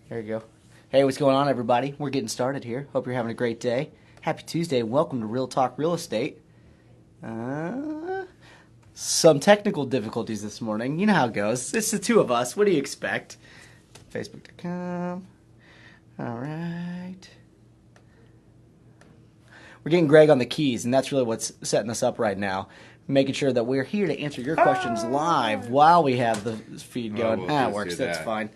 There you go. Hey, what's going on, everybody? We're getting started here. Hope you're having a great day. Happy Tuesday. Welcome to Real Talk Real Estate. Some technical difficulties this morning. You know how it goes. It's the two of us. What do you expect? Facebook.com. All right. We're getting Greg on the keys, and that's really what's setting us up right now. Making sure that we're here to answer your questions live while we have the feed going. It works. That's fine.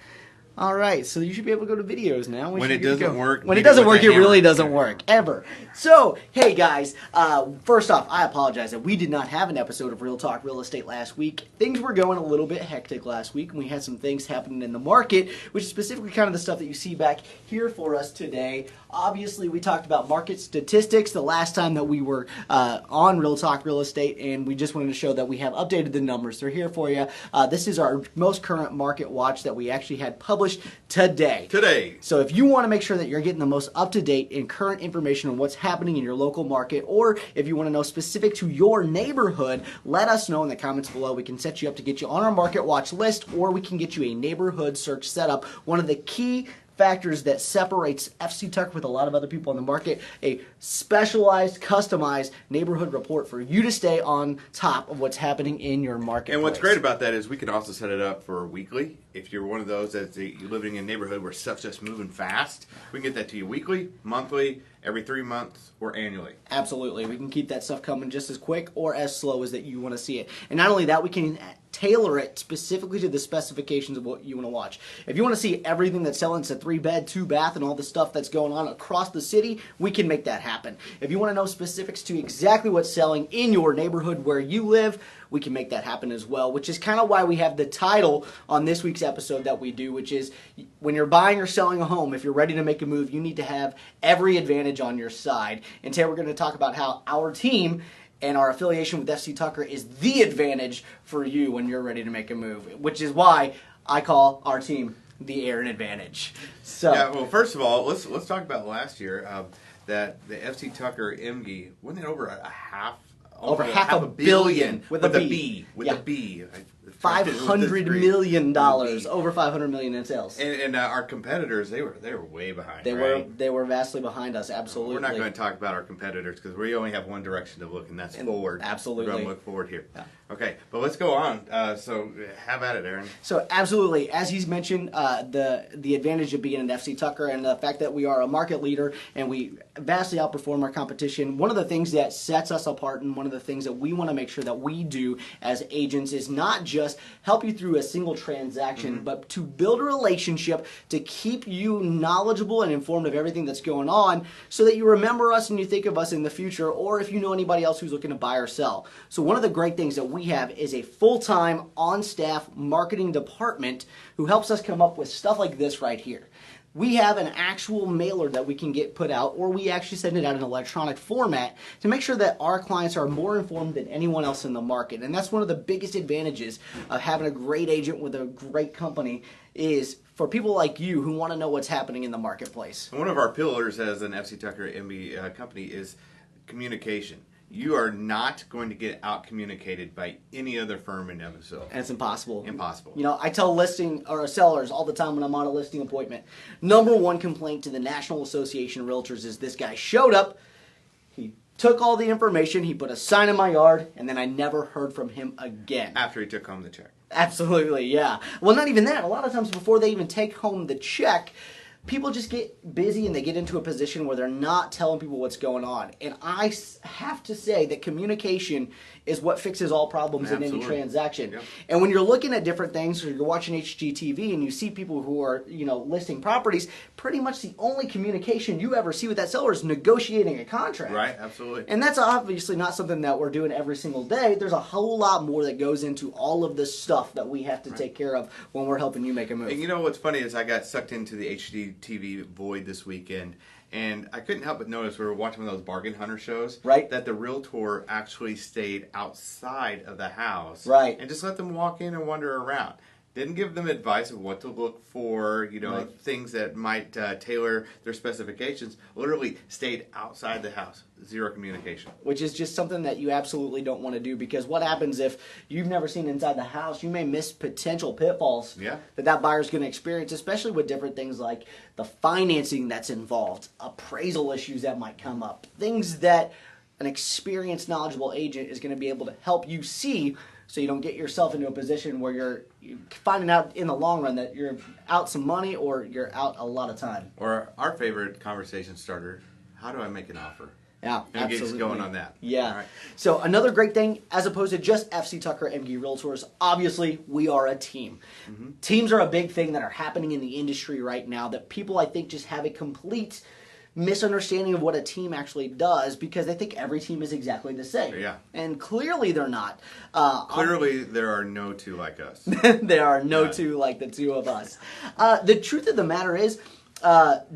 All right, so you should be able to go to videos now. When it doesn't work, when it doesn't work, it really doesn't work ever. So, hey guys, first off, I apologize that we did not have an episode of Real Talk Real Estate last week. Things were going a little bit hectic last week, and we had some things happening in the market, which is specifically kind of the stuff that you see back here for us today. Obviously, we talked about market statistics the last time that we were on Real Talk Real Estate, and we just wanted to show that we have updated the numbers. They're here for you. This is our most current market watch that we actually had published today. So if you want to make sure that you're getting the most up-to-date and current information on what's happening in your local market, or if you want to know specific to your neighborhood, let us know in the comments below. We can set you up to get you on our market watch list, or we can get you a neighborhood search setup. One of the key factors that separates FC Tucker with a lot of other people in the market, a specialized, customized neighborhood report for you to stay on top of what's happening in your market. And what's great about that is we can also set it up for weekly. If you're one of those that you're living in a neighborhood where stuff's just moving fast, we can get that to you weekly, monthly, every 3 months, or annually. Absolutely. We can keep that stuff coming just as quick or as slow as that you want to see it. And not only that, we can tailor it specifically to the specifications of what you want to watch. If you want to see everything that's selling, it's a 3-bed, 2-bath, and all the stuff that's going on across the city, we can make that happen. If you want to know specifics to exactly what's selling in your neighborhood where you live, we can make that happen as well, which is kind of why we have the title on this week's episode that we do, which is when you're buying or selling a home, if you're ready to make a move, you need to have every advantage on your side. And today we're going to talk about how our team and our affiliation with FC Tucker is the advantage for you when you're ready to make a move, which is why I call our team the Aaron Advantage. So, yeah, well, first of all, let's talk about last year that the FC Tucker MG wasn't it over over half a billion with a B. With a B. $500 million, over $500 million in sales. And our competitors, they were way behind. They were vastly behind us. Absolutely. We're not going to talk about our competitors because we only have one direction to look, and that's forward. Absolutely. We're going to look forward here. Yeah. Okay, but let's go on. So have at it, Aaron. So absolutely, as he's mentioned, the advantage of being an FC Tucker and the fact that we are a market leader and we vastly outperform our competition. One of the things that sets us apart and one of the things that we want to make sure that we do as agents is not just help you through a single transaction, but to build a relationship to keep you knowledgeable and informed of everything that's going on so that you remember us and you think of us in the future, or if you know anybody else who's looking to buy or sell. So one of the great things that we have is a full-time on-staff marketing department who helps us come up with stuff like this right here. We have an actual mailer that we can get put out, or we actually send it out in electronic format to make sure that our clients are more informed than anyone else in the market. And that's one of the biggest advantages of having a great agent with a great company is for people like you who want to know what's happening in the marketplace. One of our pillars as an FC Tucker MB company is communication. You are not going to get out-communicated by any other firm in Evansville. And it's impossible. Impossible. You know, I tell sellers all the time when I'm on a listing appointment, number one complaint to the National Association of Realtors is this guy showed up, he took all the information, he put a sign in my yard, and then I never heard from him again. After he took home the check. Absolutely, yeah. Well, not even that. A lot of times before they even take home the check, people just get busy and they get into a position where they're not telling people what's going on. And I have to say that communication is what fixes all problems in any transaction. Yep. And when you're looking at different things, or you're watching HGTV and you see people who are, listing properties, pretty much the only communication you ever see with that seller is negotiating a contract. Right, absolutely. And that's obviously not something that we're doing every single day. There's a whole lot more that goes into all of this stuff that we have to take care of when we're helping you make a move. And you know what's funny is I got sucked into the HGTV void this weekend. And I couldn't help but notice we were watching one of those bargain hunter shows. Right. That the realtor actually stayed outside of the house. Right. And just let them walk in and wander around. Didn't give them advice of what to look for, Right. things that might tailor their specifications. Literally stayed outside the house. Zero communication. Which is just something that you absolutely don't want to do, because what happens if you've never seen inside the house? You may miss potential pitfalls that buyer's going to experience, especially with different things like the financing that's involved, appraisal issues that might come up, things that an experienced, knowledgeable agent is going to be able to help you see, so you don't get yourself into a position where you're finding out in the long run that you're out some money or you're out a lot of time. Or our favorite conversation starter, how do I make an offer? Yeah, And absolutely. get going on that. Yeah. All right. So another great thing, as opposed to just FC Tucker MG Realtors, obviously we are a team. Mm-hmm. Teams are a big thing that are happening in the industry right now that people, I think, just have a complete misunderstanding of what a team actually does, because they think every team is exactly the same. Yeah. And clearly they're not. Clearly, there are no two like us. There are no None. two like the two of us. The truth of the matter is,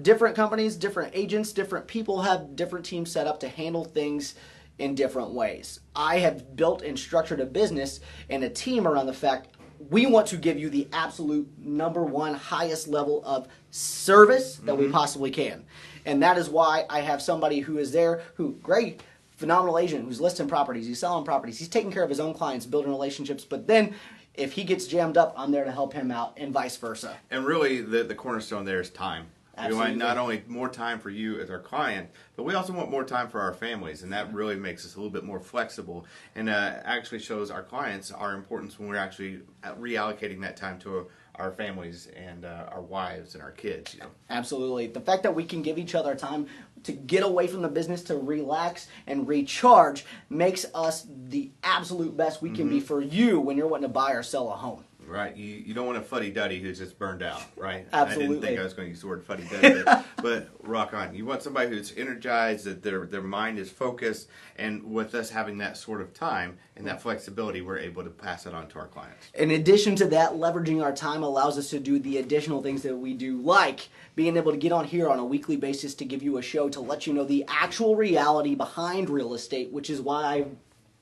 different companies, different agents, different people have different teams set up to handle things in different ways. I have built and structured a business and a team around the fact we want to give you the absolute number one highest level of service that we possibly can. And that is why I have somebody who is there who, great, phenomenal agent, who's listing properties, he's selling properties, he's taking care of his own clients, building relationships, but then if he gets jammed up, I'm there to help him out, and vice versa. And really, the cornerstone there is time. Absolutely. We want not only more time for you as our client, but we also want more time for our families, and that really makes us a little bit more flexible, and actually shows our clients our importance when we're actually reallocating that time to our families and our wives and our kids. Absolutely. The fact that we can give each other time to get away from the business, to relax and recharge, makes us the absolute best we can be for you when you're wanting to buy or sell a home. Right, you don't want a fuddy-duddy who's just burned out, right? Absolutely. I didn't think I was going to use the word fuddy-duddy there, but rock on. You want somebody who's energized, that their mind is focused, and with us having that sort of time and that flexibility, we're able to pass it on to our clients. In addition to that, leveraging our time allows us to do the additional things that we do, like being able to get on here on a weekly basis to give you a show to let you know the actual reality behind real estate, which is why I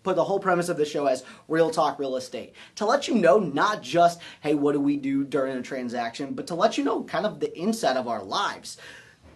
put the whole premise of the show as Real Talk Real Estate. To let you know not just, hey, what do we do during a transaction, but to let you know kind of the inside of our lives.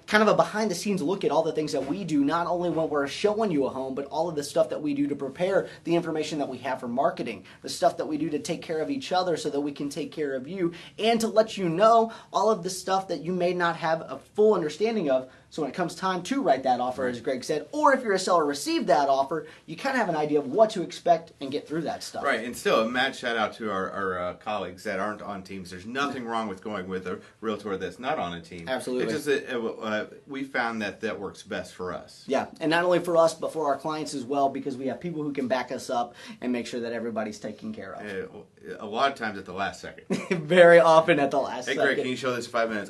Kind of a behind-the-scenes look at all the things that we do, not only when we're showing you a home, but all of the stuff that we do to prepare the information that we have for marketing, the stuff that we do to take care of each other so that we can take care of you, and to let you know all of the stuff that you may not have a full understanding of. So when it comes time to write that offer, as Greg said, or if you're a seller, receive that offer, you kind of have an idea of what to expect and get through that stuff. Right, and still a mad shout out to our colleagues that aren't on teams. There's nothing wrong with going with a realtor that's not on a team. Absolutely. It's just that we found that works best for us. Yeah, and not only for us, but for our clients as well, because we have people who can back us up and make sure that everybody's taken care of. A lot of times at the last second. Very often at the last Hey, second. Greg, can you show this in 5 minutes?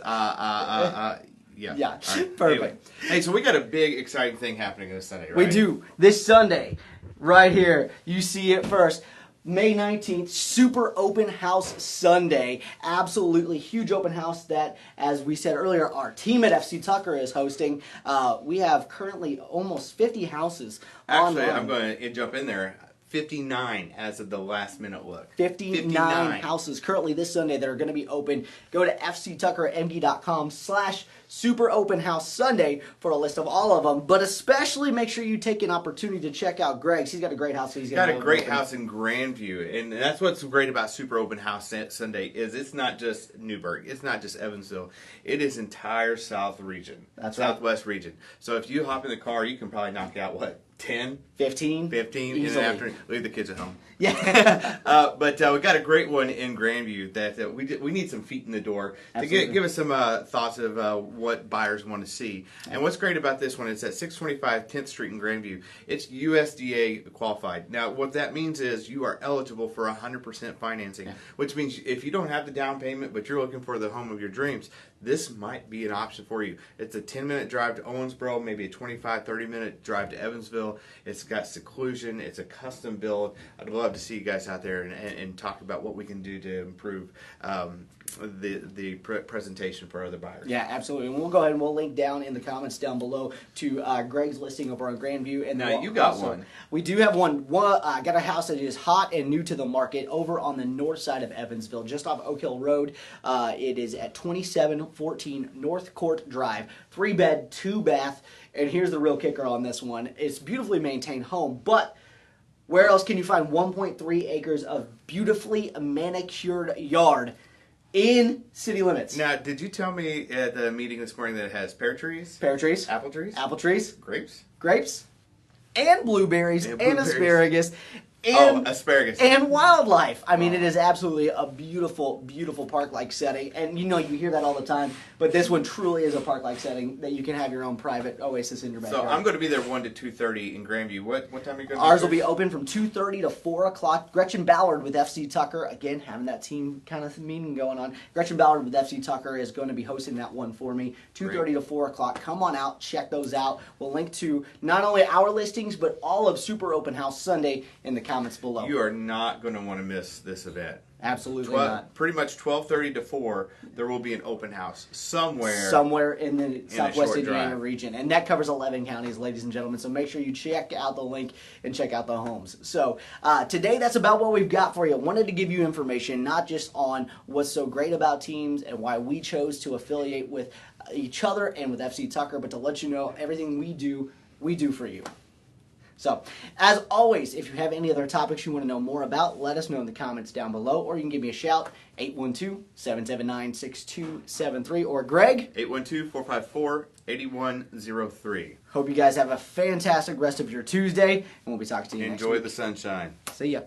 Yeah. Yeah, All right. perfect. Anyway. Hey, so we got a big, exciting thing happening this Sunday, right? We do. This Sunday, right here, you see it first. May 19th, Super Open House Sunday. Absolutely huge open house that, as we said earlier, our team at FC Tucker is hosting. We have currently almost 50 houses Actually, online. I'm going to jump in there. 59 as of the last minute look. 59 houses currently this Sunday that are going to be open. Go to fctuckermd.com/Super Open House Sunday for a list of all of them. But especially make sure you take an opportunity to check out Greg's. He's got a great house. He's Got a great house in Grandview, and that's what's great about Super Open House Sunday is it's not just Newburgh, it's not just Evansville, it is entire South region, Southwest region. So if you hop in the car, you can probably knock out what 10, 15 in the afternoon. Leave the kids at home. Yeah. But we got a great one in Grandview that we need some feet in the door to give us some thoughts of what buyers want to see. And what's great about this one is at 625 10th Street in Grandview. It's USDA qualified. Now, what that means is you are eligible for 100% financing, which means if you don't have the down payment, but you're looking for the home of your dreams, this might be an option for you. It's a 10-minute drive to Owensboro, maybe a 25, 30-minute drive to Evansville. It's got seclusion. It's a custom build. I'd love to see you guys out there and talk about what we can do to improve presentation for other buyers. Yeah, absolutely. And we'll go ahead and we'll link down in the comments down below to Greg's listing over on Grandview. And now you got one. We do have one. I got a house that is hot and new to the market over on the north side of Evansville, just off Oak Hill Road. It is at 2714 North Court Drive, 3-bed, 2-bath. And here's the real kicker on this one: it's a beautifully maintained home, but where else can you find 1.3 acres of beautifully manicured yard in city limits? Now, did you tell me at the meeting this morning that it has pear trees? Pear trees. Apple trees? Apple trees. Grapes? Grapes. And blueberries. And asparagus. And, asparagus. And wildlife. I mean, it is absolutely a beautiful, beautiful park-like setting. And you know, you hear that all the time, but this one truly is a park-like setting that you can have your own private oasis in your backyard. So I'm going to be there 1 to 2:30 in Grandview. What time are you going to be Ours will be open from 2:30 to 4 o'clock. Gretchen Ballard with FC Tucker, again, having that team kind of meeting going on. Gretchen Ballard with FC Tucker is going to be hosting that one for me. 2:30 to 4 o'clock. Come on out. Check those out. We'll link to not only our listings, but all of Super Open House Sunday in the comments below. You are not going to want to miss this event. Absolutely not. Pretty much 12:30 to 4, there will be an open house somewhere. Somewhere in the Southwest Indiana drive. region. And that covers 11 counties, ladies and gentlemen. So make sure you check out the link and check out the homes. So today, that's about what we've got for you. Wanted to give you information, not just on what's so great about teams and why we chose to affiliate with each other and with FC Tucker, but to let you know everything we do for you. So, as always, if you have any other topics you want to know more about, let us know in the comments down below, or you can give me a shout, 812-779-6273, or Greg, 812-454-8103. Hope you guys have a fantastic rest of your Tuesday, and we'll be talking to you next week. Enjoy the sunshine. See ya.